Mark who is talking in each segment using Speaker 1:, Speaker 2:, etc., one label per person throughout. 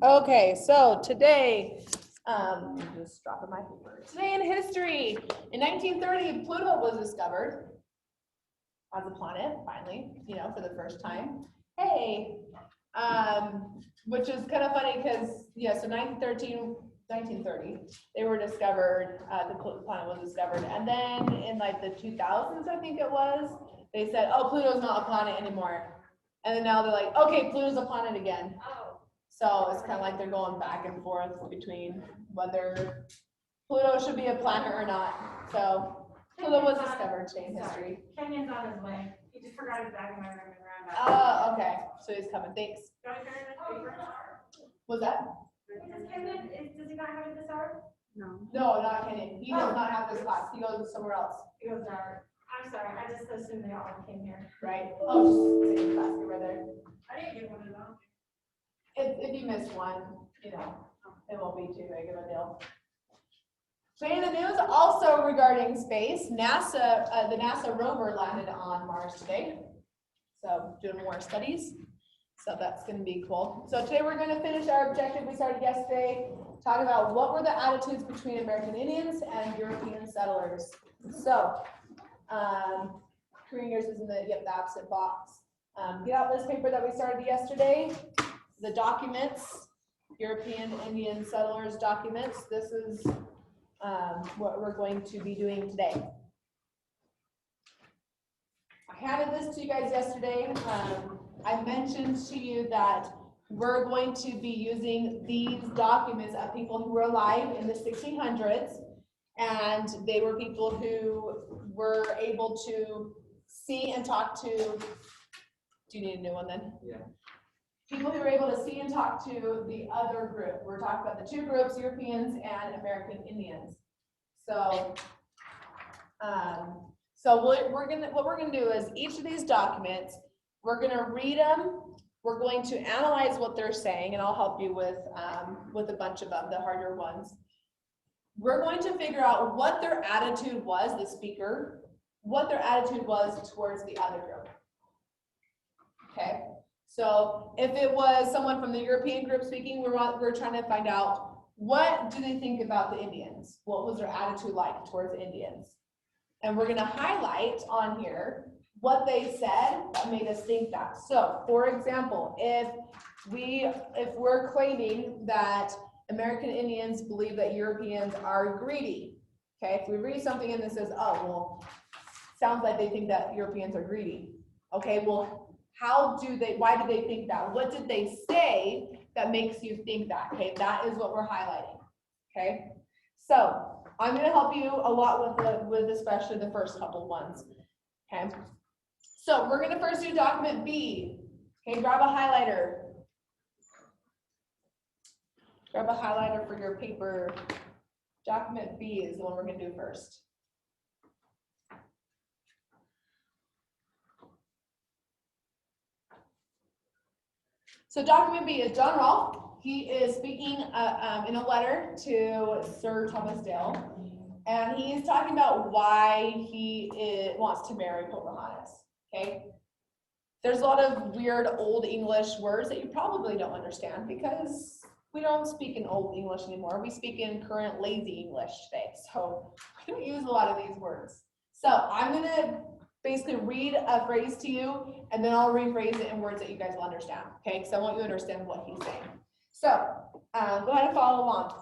Speaker 1: Okay, so today, I'm just dropping my paper. Today in history, in 1930, Pluto was discovered as a planet, finally, for the first time. Hey, which is kind of funny because, so 1930, they were discovered, the planet was discovered. And then in like the 2000s, I think it was, they said, oh, Pluto's not a planet anymore. And then now they're like, okay, Pluto's a planet again. So it's kind of like they're going back and forth between whether Pluto should be a planet or not. So Pluto was discovered today in history.
Speaker 2: Kenyon's on his way. He just forgot his bag in my room and ran back.
Speaker 1: Oh, okay. So he's coming. Thanks. What's that?
Speaker 2: Does he not have it this hour? No.
Speaker 1: No, not Kenyon. He does not have this class. He goes somewhere else.
Speaker 2: He goes there. I'm sorry. I just assumed they all came here.
Speaker 1: Right. Oh, just take the basket right there.
Speaker 2: I didn't get one of them.
Speaker 1: If you miss one, it won't be too big of a deal. So in the news also regarding space, NASA, the NASA rover landed on Mars today. So doing more studies. So that's going to be cool. So today we're going to finish our objective we started yesterday, talking about what were the attitudes between American Indians and European settlers. So, career years is in the absent box. Get out this paper that we started yesterday. The documents, European Indian settlers documents. This is what we're going to be doing today. I handed this to you guys yesterday. I mentioned to you that we're going to be using these documents of people who were alive in the 1600s, and they were people who were able to see and talk to. Do you need a new one then?
Speaker 3: Yeah.
Speaker 1: People who were able to see and talk to the other group. We're talking about the two groups, Europeans and American Indians. So, what we're gonna do is each of these documents, we're gonna read them. We're going to analyze what they're saying, and I'll help you with a bunch of them, the harder ones. We're going to figure out what their attitude was, the speaker, what their attitude was towards the other group. Okay. So if it was someone from the European group speaking, we're trying to find out, what do they think about the Indians? What was their attitude like towards the Indians? And we're going to highlight on here what they said that made us think that. So for example, if we're claiming that American Indians believe that Europeans are greedy, okay, if we read something and it says, oh, well, sounds like they think that Europeans are greedy. Okay, well, why do they think that? What did they say that makes you think that? Okay, that is what we're highlighting. Okay, so I'm going to help you a lot with especially the first couple ones. Okay, so we're going to first do document B. Okay, grab a highlighter. Grab a highlighter for your paper. Document B is the one we're going to do first. So document B is John Rolfe. He is speaking in a letter to Sir Thomas Dale, and he's talking about why he wants to marry Pocahontas. Okay, there's a lot of weird old English words that you probably don't understand because we don't speak in old English anymore. We speak in current lazy English today, so we don't use a lot of these words. So I'm gonna basically read a phrase to you, and then I'll rephrase it in words that you guys will understand, okay? Because I want you to understand what he's saying. So, go ahead and follow along.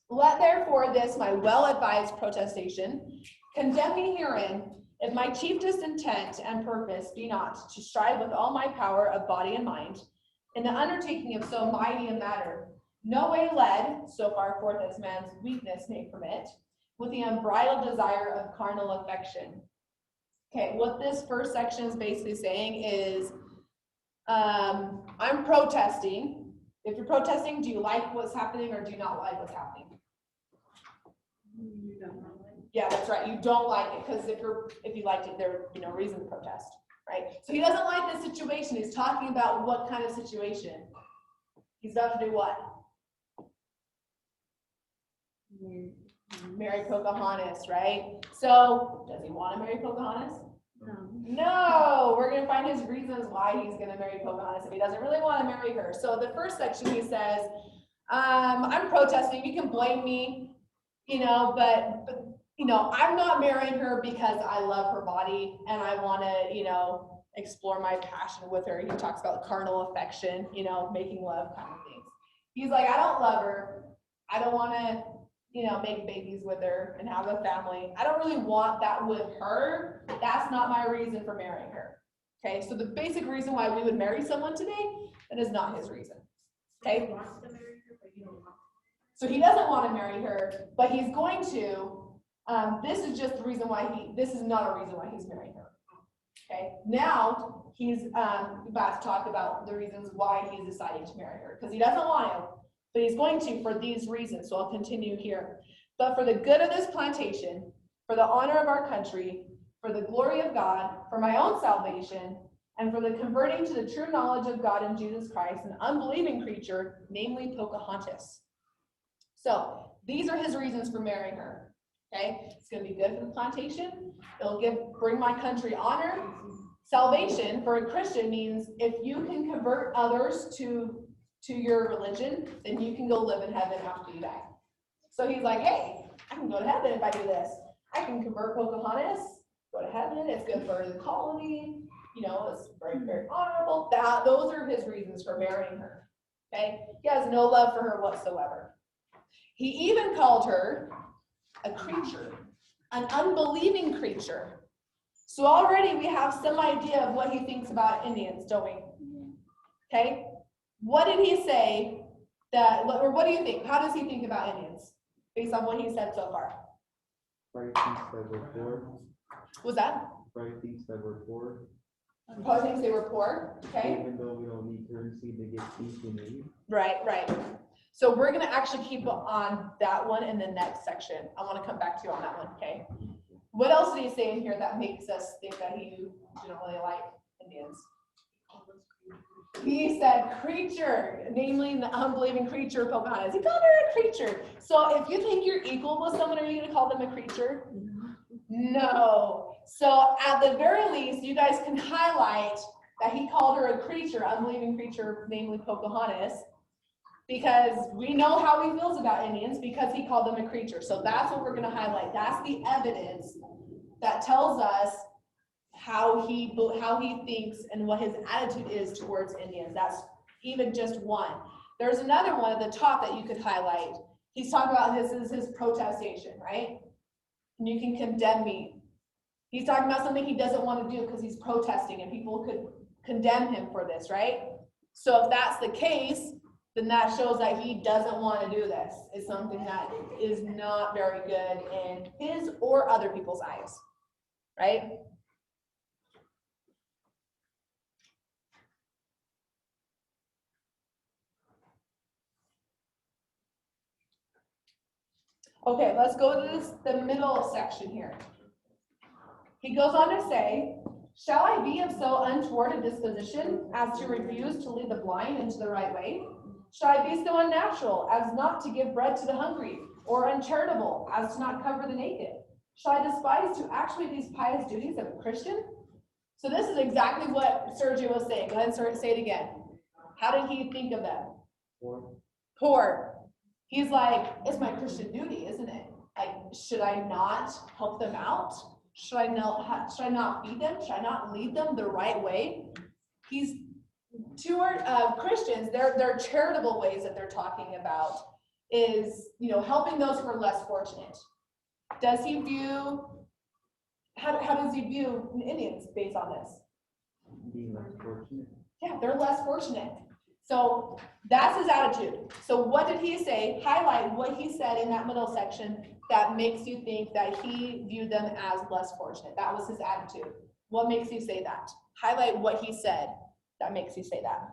Speaker 1: Let therefore this my well-advised protestation condemn me herein, if my chiefest intent and purpose be not to strive with all my power of body and mind, in the undertaking of so mighty a matter, no way led, so far forth as man's weakness may permit, with the unbridled desire of carnal affection. Okay, what this first section is basically saying is, I'm protesting. If you're protesting, do you like what's happening or do you not like what's happening?
Speaker 2: You don't know.
Speaker 1: Yeah, that's right. You don't like it because if you liked it, there would be no reason to protest, right? So he doesn't like the situation. He's talking about what kind of situation. He's about to do what? Marry Pocahontas, right? So does he want to marry Pocahontas? No, we're gonna find his reasons why he's gonna marry Pocahontas if he doesn't really want to marry her. So the first section, he says, I'm protesting, you can blame me, but I'm not marrying her because I love her body and I wanna, explore my passion with her. He talks about carnal affection, making love kind of things. He's like, I don't love her. I don't wanna, make babies with her and have a family. I don't really want that with her. That's not my reason for marrying her. Okay, so the basic reason why we would marry someone today, that is not his reason. Okay? So he doesn't want to marry her, but he's going to. This is just the reason why this is not a reason why he's marrying her. Okay, now he's about to talk about the reasons why he's deciding to marry her, because he doesn't want to, but he's going to for these reasons. So I'll continue here. But for the good of this plantation, for the honor of our country, for the glory of God, for my own salvation, and for the converting to the true knowledge of God in Jesus Christ, an unbelieving creature, namely Pocahontas. So these are his reasons for marrying her. Okay, it's going to be good for the plantation. It'll bring my country honor. Salvation for a Christian means if you can convert others to your religion, then you can go live in heaven after you die. So he's like, hey, I can go to heaven if I do this. I can convert Pocahontas, go to heaven. It's good for the colony. It's very, very honorable. Those are his reasons for marrying her. Okay, he has no love for her whatsoever. He even called her a creature, an unbelieving creature. So already we have some idea of what he thinks about Indians, don't we? Okay, what did he say or what do you think? How does he think about Indians based on what he said so far?
Speaker 3: Probably thinks that we're poor.
Speaker 1: Was that?
Speaker 3: Probably thinks that we're poor.
Speaker 1: Probably thinks they were poor. Okay.
Speaker 3: Even though we don't need currency to get peace we need.
Speaker 1: Right. So we're going to actually keep on that one in the next section. I want to come back to you on that one. Okay. What else did he say in here that makes us think that he didn't really like Indians? He said creature, namely the unbelieving creature Pocahontas. He called her a creature. So if you think you're equal with someone, are you going to call them a creature? No. So at the very least, you guys can highlight that he called her a creature, unbelieving creature, namely Pocahontas, because we know how he feels about Indians because he called them a creature. So that's what we're going to highlight. That's the evidence that tells us how he thinks and what his attitude is towards Indians. That's even just one. There's another one at the top that you could highlight. He's talking about this is his protestation, right? And you can condemn me. He's talking about something he doesn't want to do because he's protesting and people could condemn him for this, right? So if that's the case, then that shows that he doesn't want to do this. It's something that is not very good in his or other people's eyes, right? Okay, let's go to the middle section here. He goes on to say, shall I be of so untoward a disposition as to refuse to lead the blind into the right way? Shall I be so unnatural as not to give bread to the hungry, or uncharitable as to not cover the naked? Shall I despise to actuate these pious duties of a Christian? So this is exactly what Sergio was saying. Go ahead and say it again. How did he think of them? Poor. He's like, it's my Christian duty, isn't it? Like, should I not help them out? Should I not feed them? Should I not lead them the right way? He's Christians, their charitable ways that they're talking about is, helping those who are less fortunate. How does he view Indians based on this?
Speaker 3: Being less fortunate.
Speaker 1: Yeah, they're less fortunate. So that's his attitude. So what did he say? Highlight what he said in that middle section that makes you think that he viewed them as less fortunate. That was his attitude. What makes you say that? Highlight what he said that makes you say that.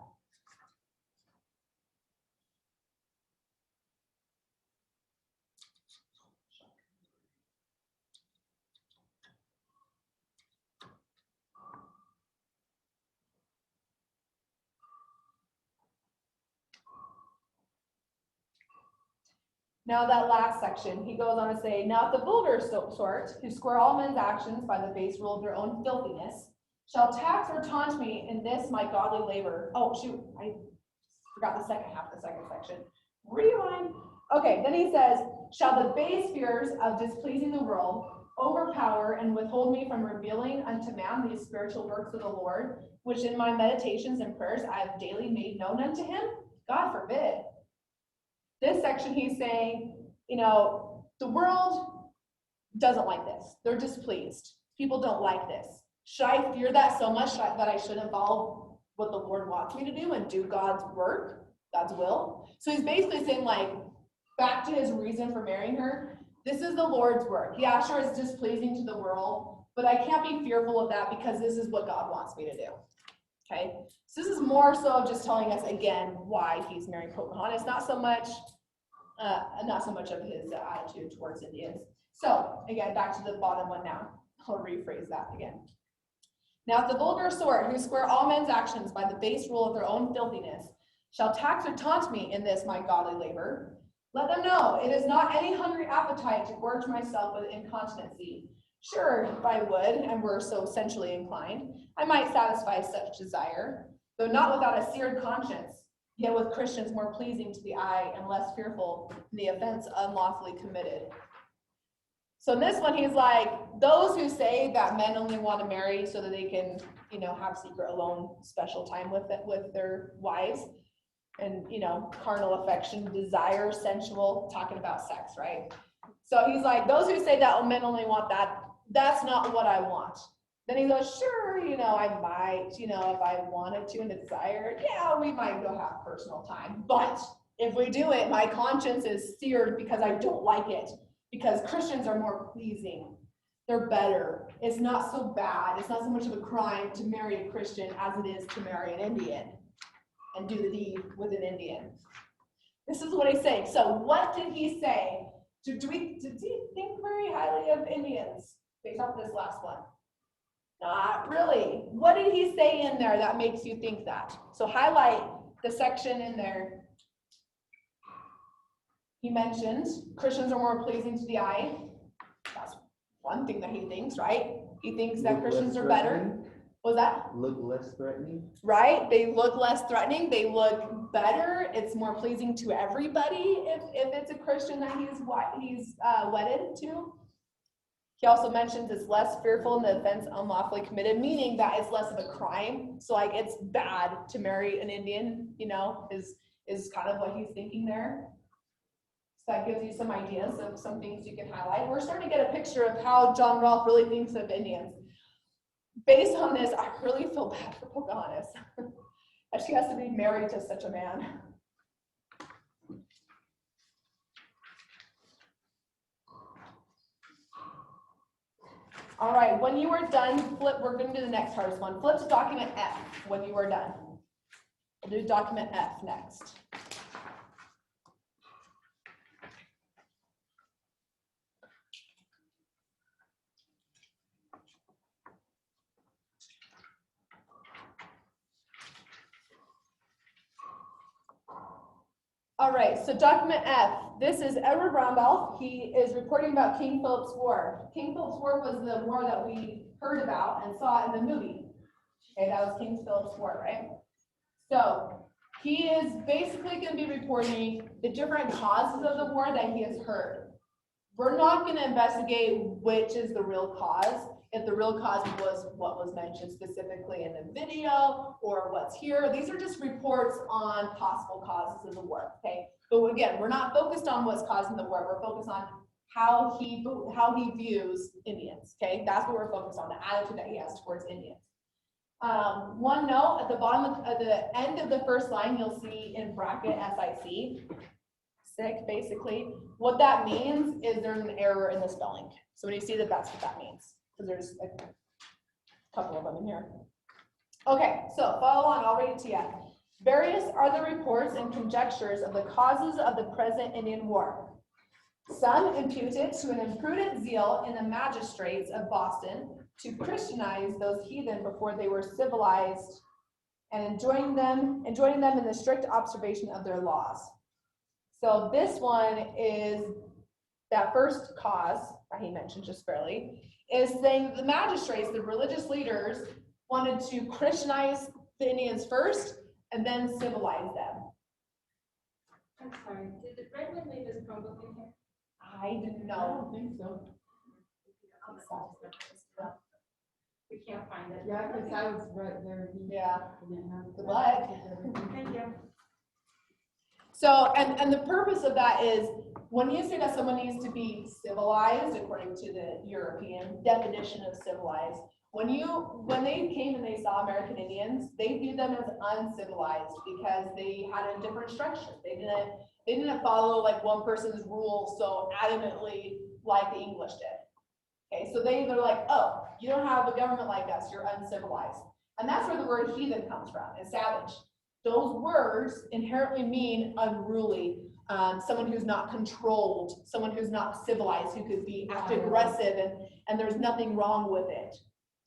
Speaker 1: Now that last section, he goes on to say, now if the vulgar sort, who square all men's actions by the base rule of their own filthiness, shall tax or taunt me in this my godly labor. Oh, shoot, I forgot the second half of the second section. Rewind. Okay, then he says, shall the base fears of displeasing the world overpower and withhold me from revealing unto man these spiritual works of the Lord, which in my meditations and prayers I have daily made known unto him? God forbid. This section he's saying, you know, the world doesn't like this. They're displeased. People don't like this. Should I fear that so much that I shouldn't follow what the Lord wants me to do and do God's work, God's will? So he's basically saying, like, back to his reason for marrying her, this is the Lord's work. Yeah, sure, it's displeasing to the world, but I can't be fearful of that because this is what God wants me to do. Okay, so this is more so just telling us again why he's marrying Pocahontas, not so much of his attitude towards Indians. So again, back to the bottom one now. I'll rephrase that again. Now, if the vulgar sort, who square all men's actions by the base rule of their own filthiness, shall tax or taunt me in this my godly labor, let them know it is not any hungry appetite to gorge myself with incontinency. Sure, if I would, and were so sensually inclined, I might satisfy such desire, though not without a seared conscience, yet with Christians more pleasing to the eye and less fearful in the offense unlawfully committed. So in this one, he's like, those who say that men only want to marry so that they can, you know, have secret alone special time with their wives, and, you know, carnal affection, desire, sensual, talking about sex, right? So he's like, those who say that men only want that, that's not what I want. Then he goes, sure, you know, I might, you know, if I wanted to and desired, yeah, we might go have personal time. But if we do it, my conscience is seared because I don't like it, because Christians are more pleasing. They're better. It's not so bad. It's not so much of a crime to marry a Christian as it is to marry an Indian and do the deed with an Indian. This is what he's saying. So what did he say? Did he think very highly of Indians based off this last one? Not really. What did he say in there that makes you think that? So highlight the section in there. He mentioned Christians are more pleasing to the eye. That's one thing that he thinks, right? He thinks that Christians are better. What was that?
Speaker 3: Look less threatening.
Speaker 1: Right? They look less threatening. They look better. It's more pleasing to everybody if it's a Christian that he's wedded to. He also mentions it's less fearful in the offense unlawfully committed, meaning that it's less of a crime. So like it's bad to marry an Indian, you know, is kind of what he's thinking there. So that gives you some ideas of some things you can highlight. We're starting to get a picture of how John Rolfe really thinks of Indians. Based on this, I really feel bad for Pocahontas that she has to be married to such a man. All right, when you are done, we're going to do the next hardest one. Flip to document F when you are done. We'll do document F next. All right, so document F. This is Edward Randolph. He is reporting about King Philip's War. King Philip's War was the war that we heard about and saw in the movie. Okay, that was King Philip's War, right? So he is basically going to be reporting the different causes of the war that he has heard. We're not going to investigate which is the real cause, if the real cause was what was mentioned specifically in the video or what's here. These are just reports on possible causes of the war, okay? But again, we're not focused on what's causing the war. We're focused on how he views Indians, okay? That's what we're focused on, the attitude that he has towards Indians. One note, at the bottom at the end of the first line, you'll see in bracket SIC, sick, basically. What that means is there's an error in the spelling. So when you see that, that's what that means. Because there's a couple of them in here. Okay, so follow along, I'll read it to you. Various are the reports and conjectures of the causes of the present Indian War. Some impute it to an imprudent zeal in the magistrates of Boston to Christianize those heathen before they were civilized and enjoining them in the strict observation of their laws. So this one is that first cause that he mentioned just barely, is saying that the magistrates, the religious leaders, wanted to Christianize the Indians first and then civilize them.
Speaker 2: I'm sorry, did the Redwood leave his Chromebook in here?
Speaker 1: I didn't
Speaker 3: I
Speaker 1: know.
Speaker 3: don't think so.
Speaker 2: We can't find it.
Speaker 4: Yeah, because I was right there.
Speaker 1: Yeah.
Speaker 4: Didn't have-
Speaker 1: Good luck.
Speaker 2: Thank you.
Speaker 1: So, and the purpose of that is when you say that someone needs to be civilized, according to the European definition of civilized, when they came and they saw American Indians, they viewed them as uncivilized because they had a different structure. They didn't follow like one person's rules so adamantly like the English did. Okay, so they're like, oh, you don't have a government like us, you're uncivilized. And that's where the word heathen comes from, and savage. Those words inherently mean unruly, someone who's not controlled, someone who's not civilized, who could be act aggressive, and there's nothing wrong with it.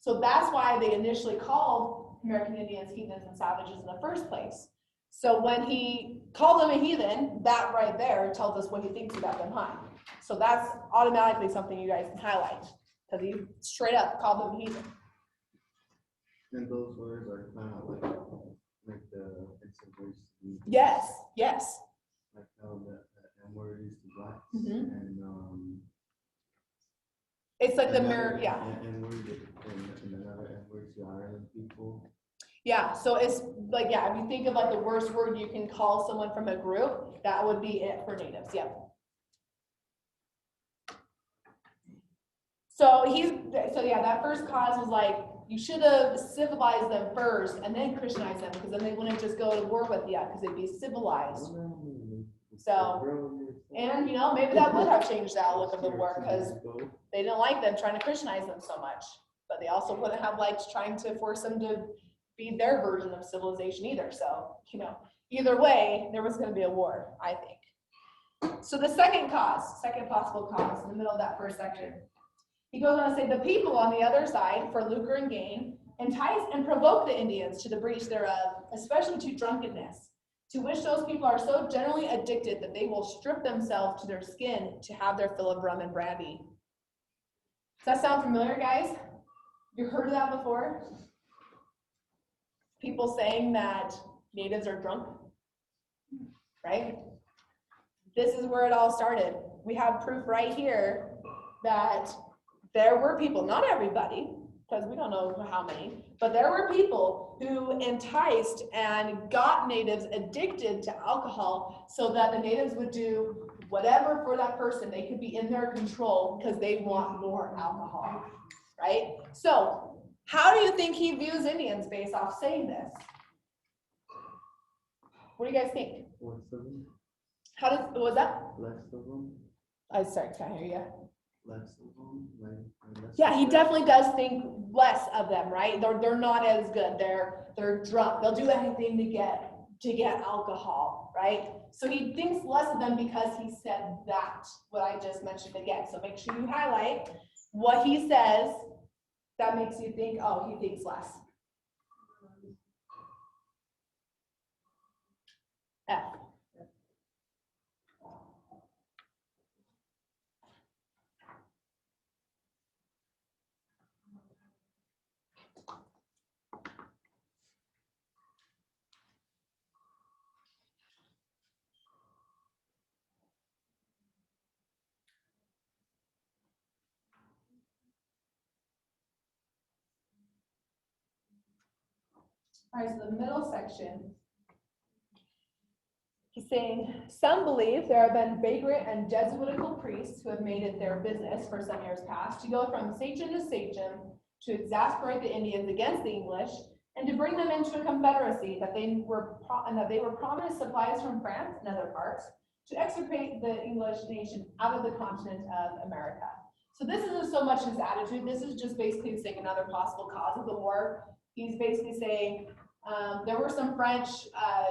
Speaker 1: So that's why they initially called American Indians heathens and savages in the first place. So when he called them a heathen, that right there tells us what he thinks about them, huh? So that's automatically something you guys can highlight, because he straight up called them heathen.
Speaker 3: And those words are kind of like the examples.
Speaker 1: Yes.
Speaker 3: Like how the M word is to blacks
Speaker 1: Mhm.
Speaker 3: and
Speaker 1: It's like the
Speaker 3: another
Speaker 1: mirror, yeah.
Speaker 3: M word and another M word to Ireland people.
Speaker 1: Yeah, so it's like, yeah, if you think of like the worst word you can call someone from a group, that would be it for natives, yep. So yeah, that first cause was like, you should have civilized them first and then Christianized them, because then they wouldn't just go to war with you, because they'd be civilized. So, and you know, maybe that would have changed the outlook of the war, because they didn't like them trying to Christianize them so much. But they also wouldn't have liked trying to force them to be their version of civilization either. So, you know, either way, there was going to be a war, I think. So the second possible cause in the middle of that first section, he goes on to say, the people on the other side, for lucre and gain, entice and provoke the Indians to the breach thereof, especially to drunkenness, to which those people are so generally addicted that they will strip themselves to their skin to have their fill of rum and brandy. Does that sound familiar, guys? You heard of that before? People saying that natives are drunk, right? This is where it all started. We have proof right here that there were people, not everybody, because we don't know how many, but there were people who enticed and got natives addicted to alcohol so that the natives would do whatever for that person. They could be in their control because they want more alcohol, right? So how do you think he views Indians based off saying this? What do you guys think?
Speaker 3: Less of them.
Speaker 1: What was that?
Speaker 3: Less of them.
Speaker 1: I sorry, can't hear you.
Speaker 3: Less of them. Less
Speaker 1: Yeah, he
Speaker 3: of them.
Speaker 1: definitely does think less of them, right? They're not as good. They're drunk. They'll do anything to get alcohol, right? So he thinks less of them because he said that, what I just mentioned again. So make sure you highlight what he says that makes you think, oh, he thinks less. F. All right, so the middle section, he's saying, some believe there have been vagrant and Jesuitical priests who have made it their business for some years past to go from sachem to sachem to exasperate the Indians against the English and to bring them into a confederacy that they were promised supplies from France and other parts to extirpate the English nation out of the continent of America. So this isn't so much his attitude. This is just basically saying another possible cause of the war. He's basically saying, there were some French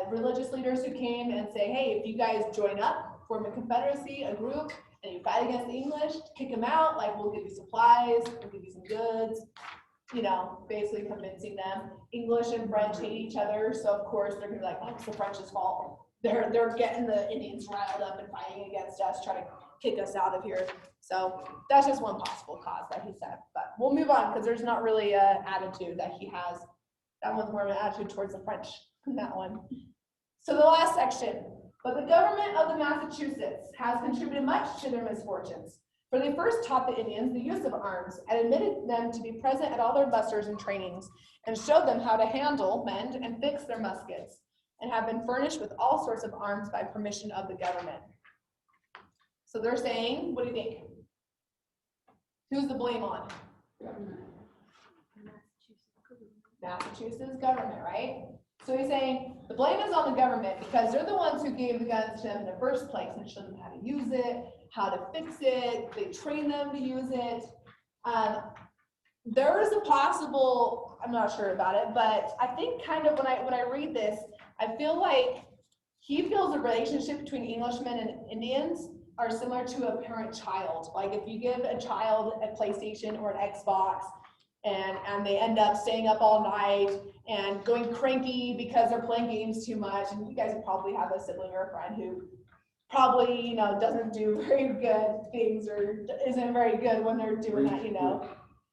Speaker 1: religious leaders who came and say, hey, if you guys join up, form a confederacy, a group, and you fight against the English, kick them out, like we'll give you supplies, we'll give you some goods, you know, basically convincing them. English and French hate each other, so of course they're gonna be like, oh, it's the French's fault. they're getting the Indians riled up and fighting against us, trying to kick us out of here. So that's just one possible cause that he said. But we'll move on because there's not really a attitude that he has. That one's more of an attitude towards the French than that one. So the last section. But the government of the Massachusetts has contributed much to their misfortunes. For they first taught the Indians the use of arms and admitted them to be present at all their musters and trainings and showed them how to handle, mend, and fix their muskets, and have been furnished with all sorts of arms by permission of the government. So they're saying, what do you think? Who's the blame on? Massachusetts government, right? So he's saying the blame is on the government because they're the ones who gave the guns to them in the first place and showed them how to use it, how to fix it. They trained them to use it. There is a possible, I'm not sure about it, but I think kind of when I read this, I feel like he feels the relationship between Englishmen and Indians are similar to a parent-child. Like if you give a child a PlayStation or an Xbox and they end up staying up all night and going cranky because they're playing games too much, and you guys probably have a sibling or a friend who probably, you know, doesn't do very good things or isn't very good when they're doing that, you know.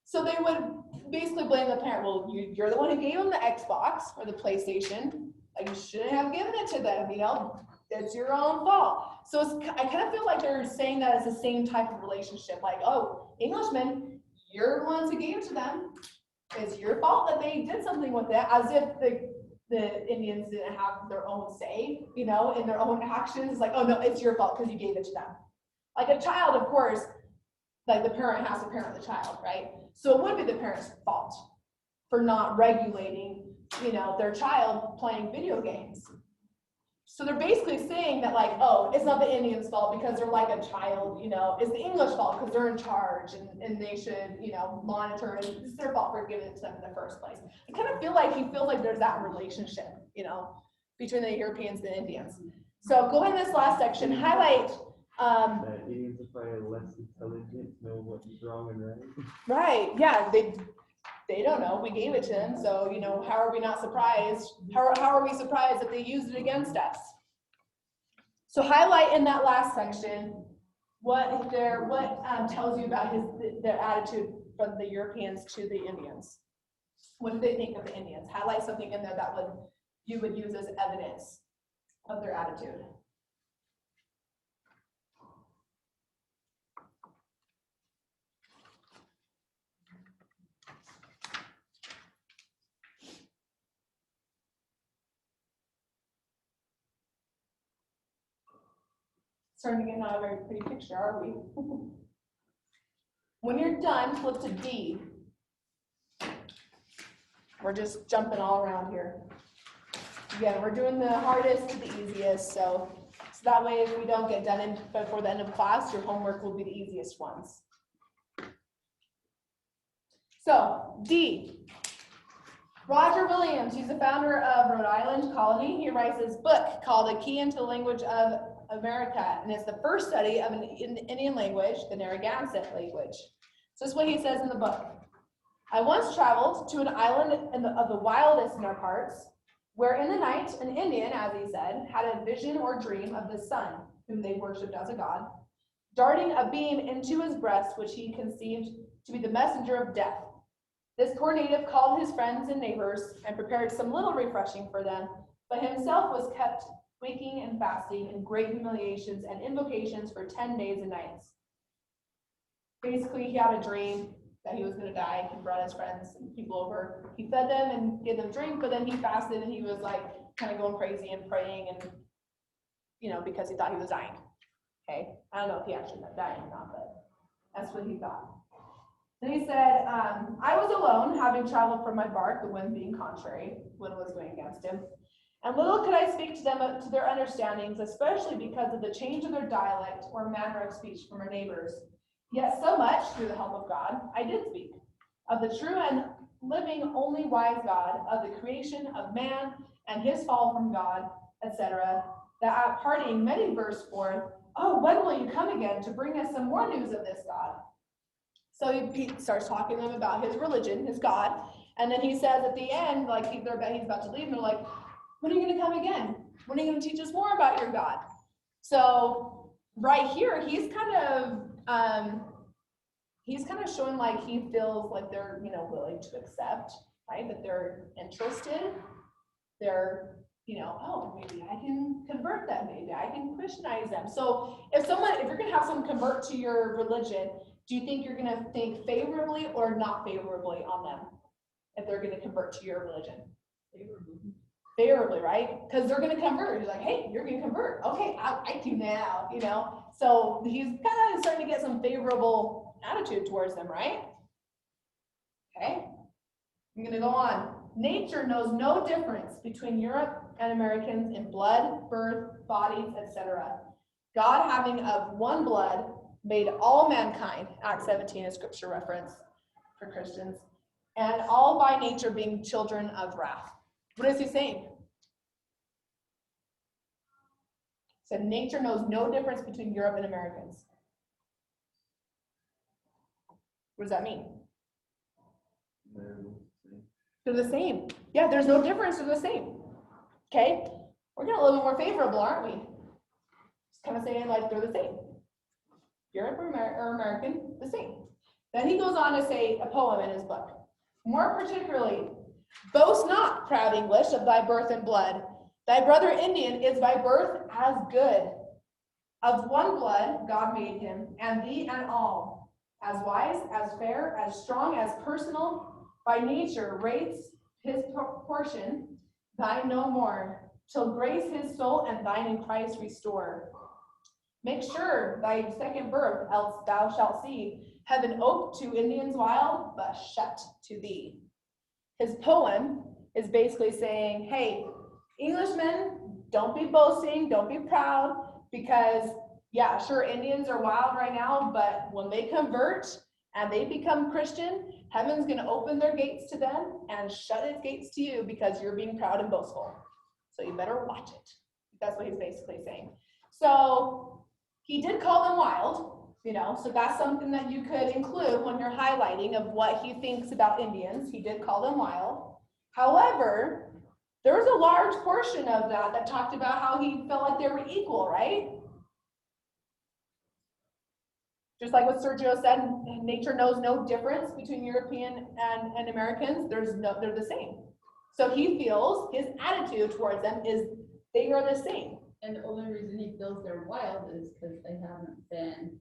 Speaker 1: So they would basically blame the parent. Well, you're the one who gave them the Xbox or the PlayStation. Like you shouldn't have given it to them, you know. It's your own fault. So I kind of feel like they're saying that it's the same type of relationship. Like, oh, Englishmen, you're the ones who gave it to them. It's your fault that they did something with it, as if the Indians didn't have their own say, you know, in their own actions. Like, oh no, it's your fault because you gave it to them. Like a child, of course, like the parent has to parent the child, right? So it would be the parent's fault for not regulating, you know, their child playing video games. So they're basically saying that like, oh, it's not the Indians' fault because they're like a child, you know, it's the English fault because they're in charge and they should, you know, monitor, and it's their fault for giving it to them in the first place. I kind of feel like he feels like there's that relationship, you know, between the Europeans and the Indians. So go in this last section, highlight.
Speaker 3: That Indians are probably less intelligent, know what's wrong and right.
Speaker 1: Right, yeah, they don't know. We gave it to them, so you know, how are we not surprised? How are we surprised that they used it against us? So highlight in that last section what tells you about their attitude from the Europeans to the Indians. What do they think of the Indians? Highlight something in there that you would use as evidence of their attitude. Starting to get not a very pretty picture, are we? When you're done, flip to D. We're just jumping all around here. Again, we're doing the hardest to the easiest, so that way if we don't get done before the end of class, your homework will be the easiest ones. So, D. Roger Williams, he's the founder of Rhode Island Colony. He writes this book called A Key into the Language of America, and it's the first study of an Indian language, the Narragansett language. So this is what he says in the book. I once traveled to an island of the wildest in our parts, where in the night an Indian, as he said, had a vision or dream of the sun, whom they worshipped as a god, darting a beam into his breast, which he conceived to be the messenger of death. This poor native called his friends and neighbors and prepared some little refreshing for them, but himself was kept waking and fasting in great humiliations and invocations for 10 days and nights. Basically, he had a dream that he was going to die. He brought his friends and people over. He fed them and gave them drink, but then he fasted and he was like kind of going crazy and praying and, you know, because he thought he was dying. Okay, I don't know if he actually ended up dying or not, but that's what he thought. Then he said, I was alone, having traveled from my bark, the wind being contrary, wind was going against him. And little could I speak to them to their understandings, especially because of the change of their dialect or manner of speech from our neighbors. Yet so much, through the help of God, I did speak of the true and living only wise God, of the creation of man and his fall from God, etc., that at parting many burst forth, oh, when will you come again to bring us some more news of this God? So he starts talking to them about his religion, his God, and then he says at the end, like he's about to leave, and they're like, when are you going to come again? When are you gonna teach us more about your God? So right here, he's kind of showing like he feels like they're, willing to accept, right? That they're interested. They're, oh, maybe I can convert them. Maybe I can Christianize them. So if you're gonna have someone convert to your religion, do you think you're gonna think favorably or not favorably on them if they're gonna convert to your religion? Favorably, right? Because they're gonna convert. You're like, hey, you're gonna convert. Okay, I do now, So he's kind of starting to get some favorable attitude towards them, right? Okay, I'm gonna go on. Nature knows no difference between Europe and Americans in blood, birth, bodies, etc. God, having of one blood, made all mankind, Acts 17 is scripture reference for Christians, and all by nature being children of wrath. What is he saying? He said nature knows no difference between Europe and Americans. What does that mean? They're the same. Yeah, there's no difference, they're the same. Okay? We're getting a little bit more favorable, aren't we? Just kind of saying like they're the same. Europe or American, the same. Then he goes on to say a poem in his book. More particularly, boast not, proud English, of thy birth and blood. Thy brother Indian is by birth as good. Of one blood God made him, and thee and all. As wise, as fair, as strong, as personal, by nature rates his portion, thine no more, till grace his soul and thine in Christ restore. Make sure thy second birth, else thou shalt see heaven ope to Indians wild, but shut to thee. His poem is basically saying, hey, Englishmen, don't be boasting, don't be proud, because yeah, sure, Indians are wild right now, but when they convert and they become Christian, heaven's gonna open their gates to them and shut its gates to you because you're being proud and boastful. So you better watch it. That's what he's basically saying. So he did call them wild, so that's something that you could include when you're highlighting of what he thinks about Indians. He did call them wild. However, there was a large portion of that talked about how he felt like they were equal, right? Just like what Sergio said, nature knows no difference between European and Americans. They're the same. So he feels his attitude towards them is they are the same.
Speaker 4: And the only reason he feels they're wild is because they haven't been,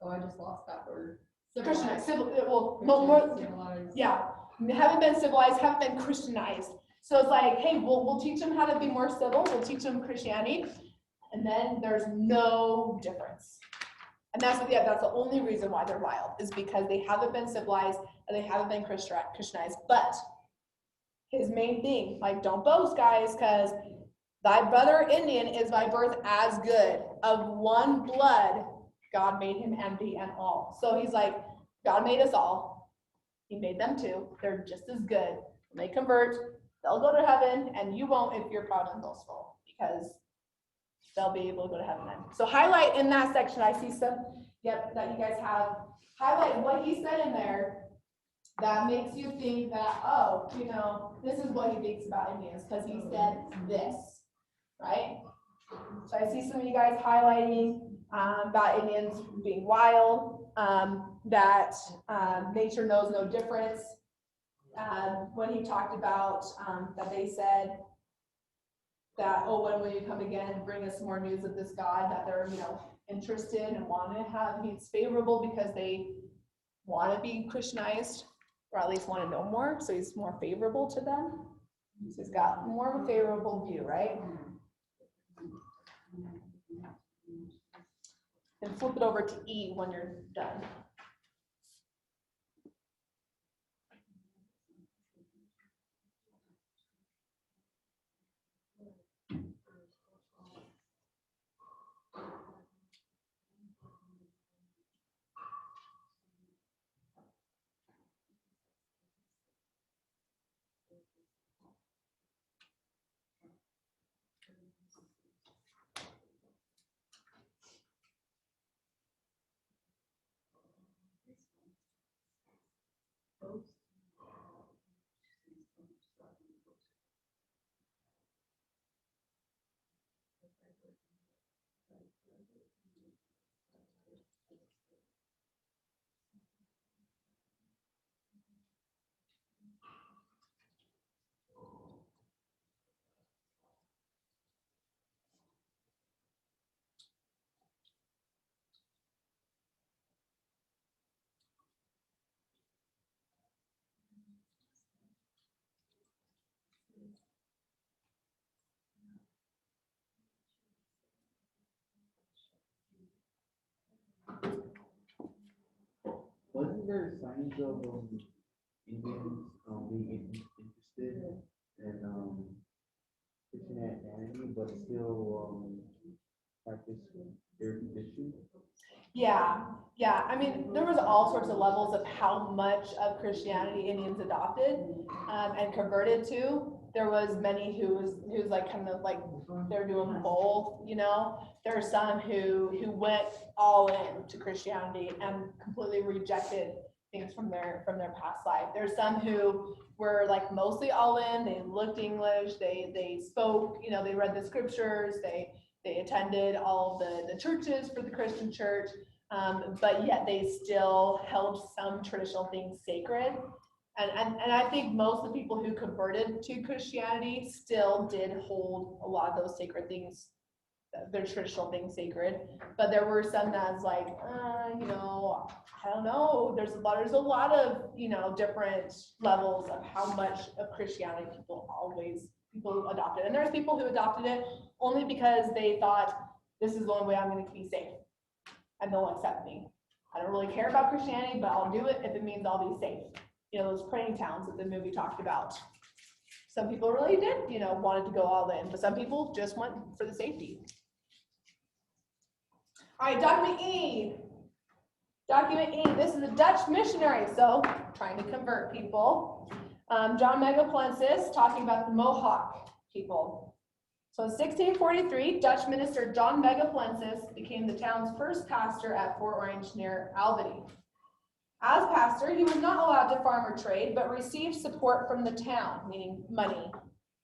Speaker 4: I just lost that word.
Speaker 1: Christianized,
Speaker 4: Civilized.
Speaker 1: yeah, haven't been civilized, haven't been Christianized. So it's like, hey, we'll teach them how to be more civil. We'll teach them Christianity, and then there's no difference. And that's the only reason why they're wild is because they haven't been civilized and they haven't been Christianized. But his main thing, like, don't boast, guys, because thy brother Indian is by birth as good. Of one blood, God made him and thee and all. So he's like, God made us all. He made them too. They're just as good. When they convert, they'll go to heaven, and you won't if you're proud and boastful, because they'll be able to go to heaven then. So highlight in that section, I see some, that you guys have. Highlight what he said in there that makes you think that, oh, this is what he thinks about Indians, because he said this, right? So I see some of you guys highlighting about Indians being wild, that nature knows no difference. When he talked about that they said that, oh, when will you come again and bring us more news of this God, that they're, interested and want to have, he's favorable because they want to be Christianized, or at least want to know more, so he's more favorable to them. So he's got more of a favorable view, right? And flip it over to E when you're done.
Speaker 3: Wasn't there signs of Indians being interested in Christianity, but still practice their tradition?
Speaker 1: Yeah. I mean, there was all sorts of levels of how much of Christianity Indians adopted and converted to. There was many who's like kind of like they're doing both, you know. There are some who went all in to Christianity and completely rejected things from their past life. There's some who were like mostly all in. They looked English. They spoke. You know, they read the scriptures. They attended all the churches for the Christian church, but yet they still held some traditional things sacred. And I think most of the people who converted to Christianity still did hold a lot of those sacred things, their traditional things sacred. But there were some that's like, you know, I don't know. There's a lot of, you know, different levels of how much of Christianity people adopted. And there's people who adopted it only because they thought this is the only way I'm going to be safe and they'll accept me. I don't really care about Christianity, but I'll do it if it means I'll be safe. You know, those praying towns that the movie talked about. Some people really did, you know, wanted to go all in, but some people just went for the safety. All right, document E. Document E, this is a Dutch missionary, so trying to convert people. John Megapolensis talking about the Mohawk people. So in 1643, Dutch minister John Megapolensis became the town's first pastor at Fort Orange near Albany. As pastor, he was not allowed to farm or trade, but received support from the town, meaning money,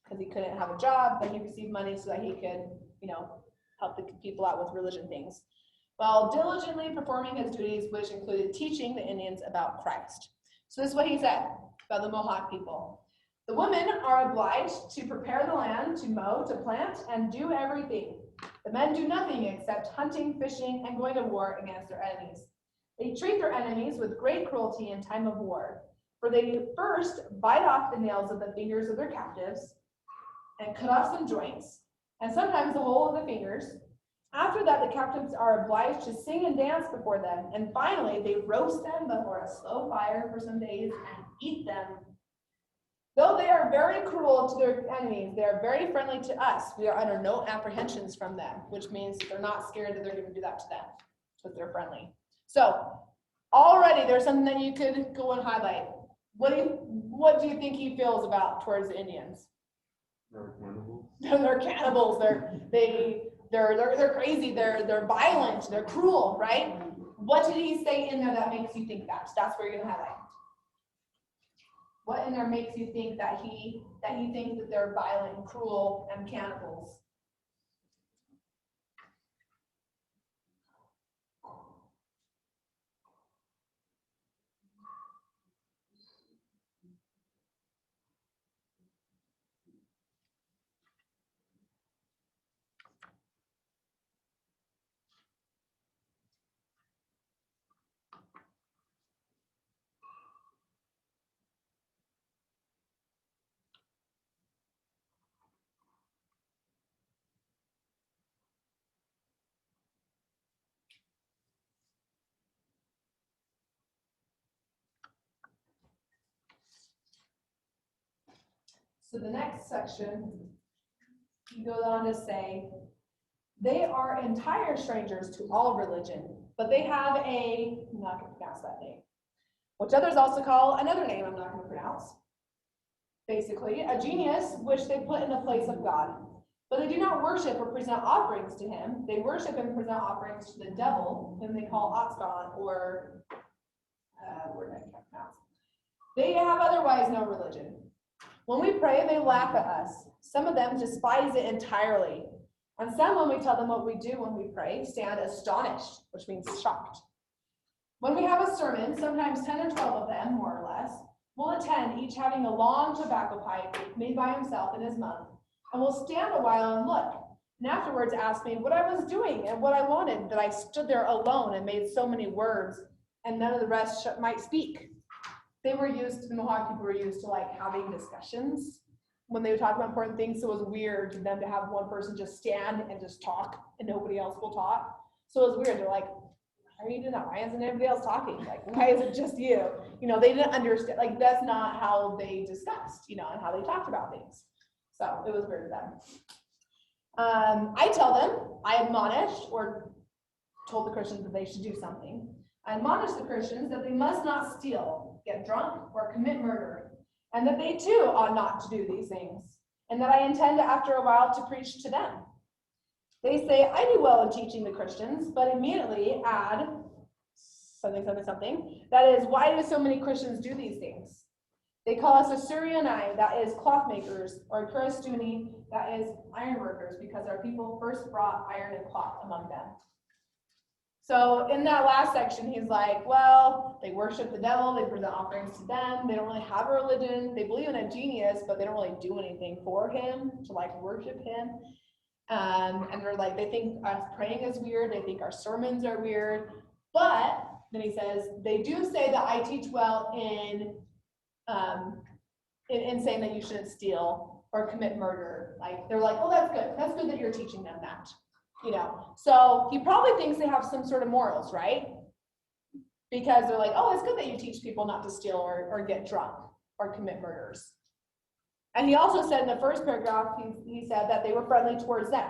Speaker 1: because he couldn't have a job, but he received money so that he could, you know, help the people out with religion things, while diligently performing his duties, which included teaching the Indians about Christ. So this is what he said about the Mohawk people. The women are obliged to prepare the land, to mow, to plant, and do everything. The men do nothing except hunting, fishing, and going to war against their enemies. They treat their enemies with great cruelty in time of war, for they first bite off the nails of the fingers of their captives and cut off some joints, and sometimes the whole of the fingers. After that, the captives are obliged to sing and dance before them, and finally they roast them before a slow fire for some days and eat them. Though they are very cruel to their enemies, they are very friendly to us. We are under no apprehensions from them, which means they're not scared that they're going to do that to them, because they're friendly. So already there's something that you could go and highlight. What do you think he feels about towards the Indians?
Speaker 3: They're cannibals.
Speaker 1: They're cannibals. They're crazy. They're violent. They're cruel, right? What did he say in there that makes you think that? That's where you're gonna highlight. What in there makes you think that he thinks that they're violent, cruel, and cannibals? So the next section, he goes on to say, they are entire strangers to all religion, but they have I'm not going to pronounce that name, which others also call another name I'm not going to pronounce. Basically, a genius which they put in the place of God. But they do not worship or present offerings to him. They worship and present offerings to the devil, whom they call Otsgon, or word I can't pronounce. They have otherwise no religion. When we pray, they laugh at us. Some of them despise it entirely And some, when we tell them what we do when we pray, stand astonished, which means shocked. When we have a sermon, sometimes 10 or 12 of them, more or less, will attend, each having a long tobacco pipe made by himself in his mouth, and will stand a while and look, and afterwards ask me what I was doing and what I wanted, that I stood there alone and made so many words, and none of the rest might speak. They were used, the Mohawk people were used to like having discussions when they would talk about important things, so it was weird for them to have one person just stand and just talk, and nobody else will talk. So it was weird. They're like, why are you doing that? Why isn't everybody else talking? Like, why is it just you? You know, they didn't understand, like, that's not how they discussed, you know, and how they talked about things. So it was weird to them. I tell them, I admonished or told the Christians that they should do something. I admonished the Christians that they must not steal, get drunk, or commit murder, and that they too ought not to do these things, and that I intend after a while to preach to them. They say, I do well in teaching the Christians, but immediately add something, something, something. That is, why do so many Christians do these things? They call us Assyriani, that is cloth makers, or Kurastuni, that is iron workers, because our people first brought iron and cloth among them. So in that last section, he's like, well, they worship the devil, they present offerings to them, they don't really have a religion, they believe in a genius, but they don't really do anything for him to like worship him. And they're like, they think us praying is weird, they think our sermons are weird, but then he says, they do say that I teach well in saying that you shouldn't steal or commit murder. Like, they're like, oh, that's good that you're teaching them that. You know, so he probably thinks they have some sort of morals, right? Because they're like, oh, it's good that you teach people not to steal or get drunk or commit murders. And he also said in the first paragraph, he said that they were friendly towards them.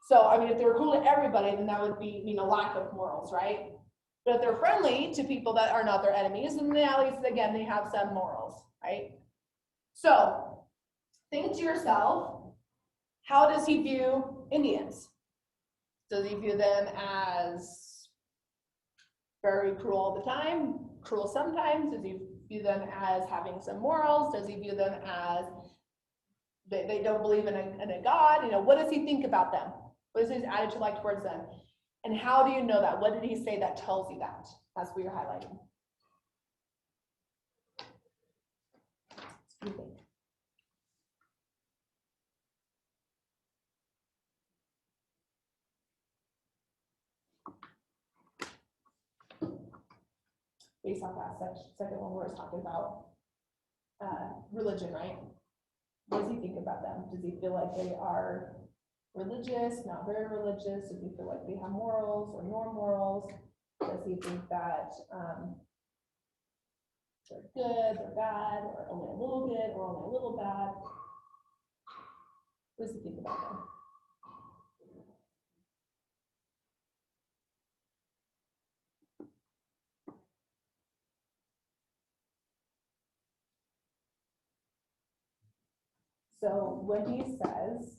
Speaker 1: So, I mean, if they were cool to everybody, then that would be, you know, lack of morals, right? But if they're friendly to people that are not their enemies, then at least, again, they have some morals, right? So, think to yourself, how does he view Indians? Does he view them as very cruel all the time, cruel sometimes? Does he view them as having some morals? Does he view them as they don't believe in a God? You know, what does he think about them? What is his attitude like towards them? And how do you know that? What did he say that tells you that? That's what you're highlighting. What do you think? Based off that second one where it's talking about religion, right? What does he think about them? Does he feel like they are religious, not very religious? Does he feel like they have morals or no morals? Does he think that they're good, they're bad, or only a little good, or only a little bad? What does he think about them? So when he says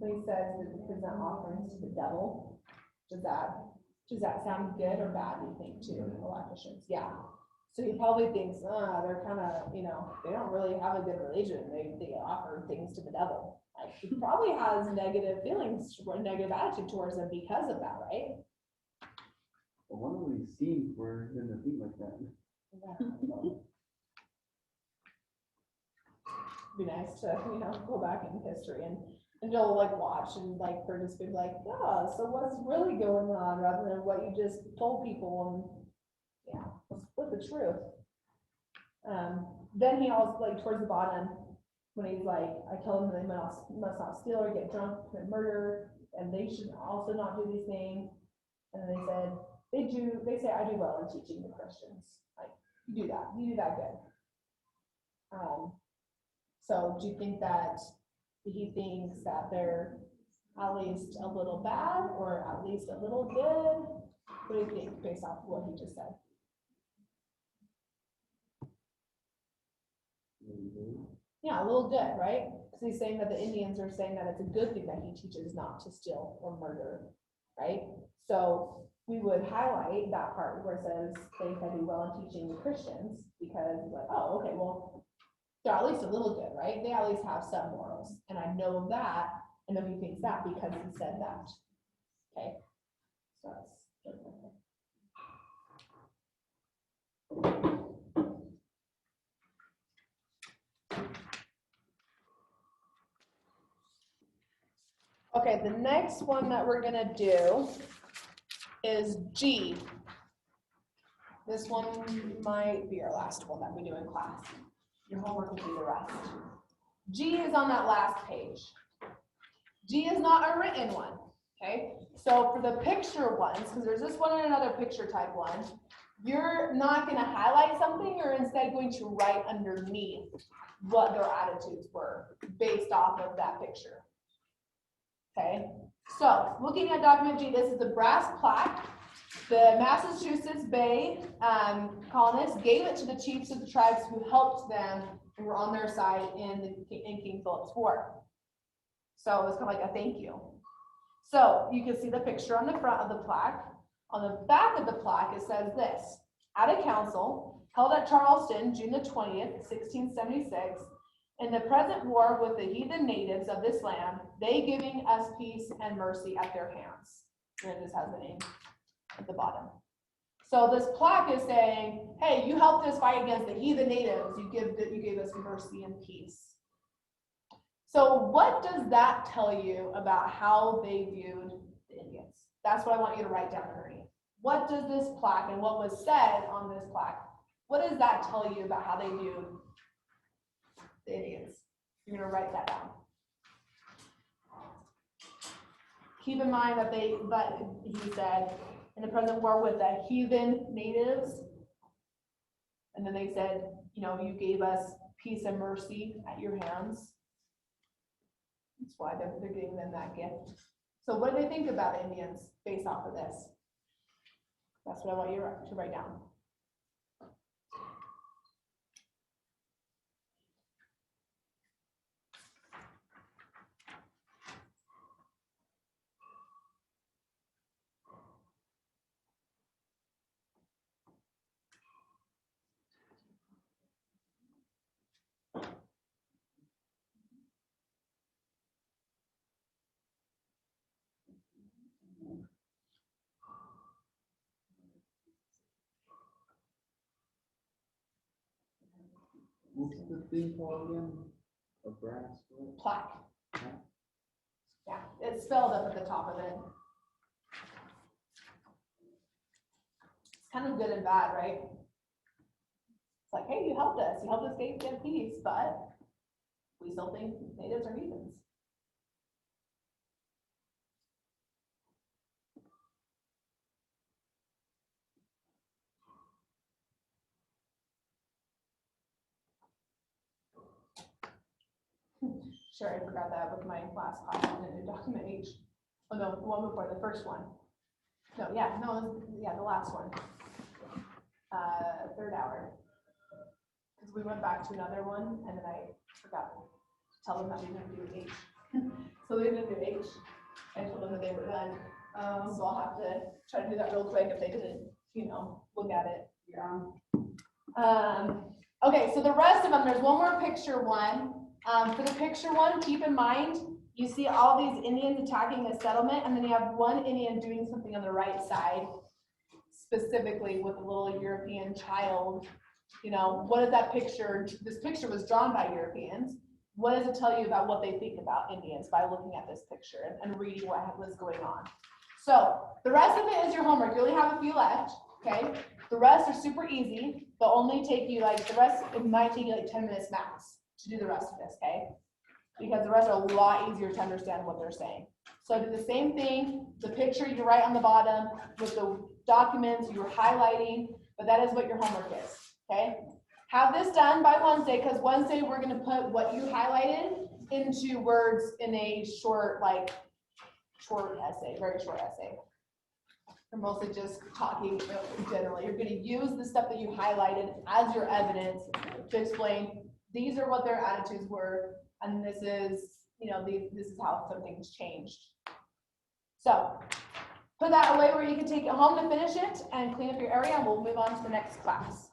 Speaker 1: that we present offerings to the devil, does that sound good or bad, do you think, to a lot of Christians? Yeah. So he probably thinks, they're kind of, you know, they don't really have a good religion. They offer things to the devil. Like, he probably has negative feelings or negative attitude towards them because of that, right?
Speaker 3: Well, one of these scenes were in the thing like that.
Speaker 1: Yeah. Be nice to, you know, go back in history and you'll like watch and like for just be like, oh, so what's really going on rather than what you just told people, and yeah, let's split the truth. Then he also, like towards the bottom, when he's like, I tell them that they must not steal or get drunk, commit murder, and they should also not do these things. And then they said, they say I do well in teaching the Christians. Like, you do that good. So do you think that he thinks that they're at least a little bad or at least a little good? What do you think based off what he just said? Yeah, a little good, right? Because he's saying that the Indians are saying that it's a good thing that he teaches not to steal or murder, right? So we would highlight that part where it says they do well in teaching the Christians, because like, oh, okay, well, they're at least a little good, right? They at least have some morals, and I know that, and then he thinks that because he said that. Okay, so that's. Okay, the next one that we're gonna do is G. This one might be our last one that we do in class. Your homework will be the rest. G is on that last page. G is not a written one, okay? So for the picture ones, because there's this one and another picture type one, you're not gonna highlight something, you're instead going to write underneath what their attitudes were based off of that picture. Okay, so looking at document G, this is the brass plaque. The Massachusetts Bay colonists gave it to the chiefs of the tribes who helped them and were on their side in King Philip's War. So it's kind of like a thank you. So you can see the picture on the front of the plaque. On the back of the plaque, it says this: at a council held at Charleston, June the 20th, 1676, in the present war with the heathen natives of this land, they giving us peace and mercy at their hands. And this has the name at the bottom. So this plaque is saying, hey, you helped us fight against the heathen natives. You gave us mercy and peace. So what does that tell you about how they viewed the Indians? That's what I want you to write down underneath. What does this plaque and what was said on this plaque, what does that tell you about how they viewed the Indians? You're gonna write that down. Keep in mind that he said, in the present war with the heathen natives, and then they said, you know, you gave us peace and mercy at your hands. That's why they're giving them that gift. So what do they think about Indians based off of this? That's what I want you to write down.
Speaker 3: What's the thing called again? A brass what?
Speaker 1: Plaque.
Speaker 3: Huh?
Speaker 1: Yeah, it's spelled up at the top of it. It's kind of good and bad, right? It's like, hey, you helped us get peace, but we still think natives are heathens. Sure, I forgot that with my last class on the new document H. Oh no, the one before, the first one. No, the last one. Third hour. Because we went back to another one and then I forgot to tell them that we didn't do H. So they didn't do H. I told them that they were done. So I'll have to try to do that real quick if they didn't, look at it.
Speaker 4: Yeah.
Speaker 1: Okay, so the rest of them, there's one more picture one. For the picture one, keep in mind, you see all these Indians attacking a settlement, and then you have one Indian doing something on the right side, specifically with a little European child. What is that picture? This picture was drawn by Europeans. What does it tell you about what they think about Indians by looking at this picture and reading what was going on? So the rest of it is your homework. You only have a few left, okay? The rest are super easy, but only take you it might take you 10 minutes max to do the rest of this, okay? Because the rest are a lot easier to understand what they're saying. So do the same thing. The picture you write on the bottom with the documents you're highlighting, but that is what your homework is, okay? Have this done by Wednesday, because Wednesday we're gonna put what you highlighted into words in a short essay, very short essay. We're mostly just talking generally. You're gonna use the stuff that you highlighted as your evidence to explain these are what their attitudes were, and this is, this is how some things changed. So put that away where you can take it home to finish it and clean up your area, and we'll move on to the next class.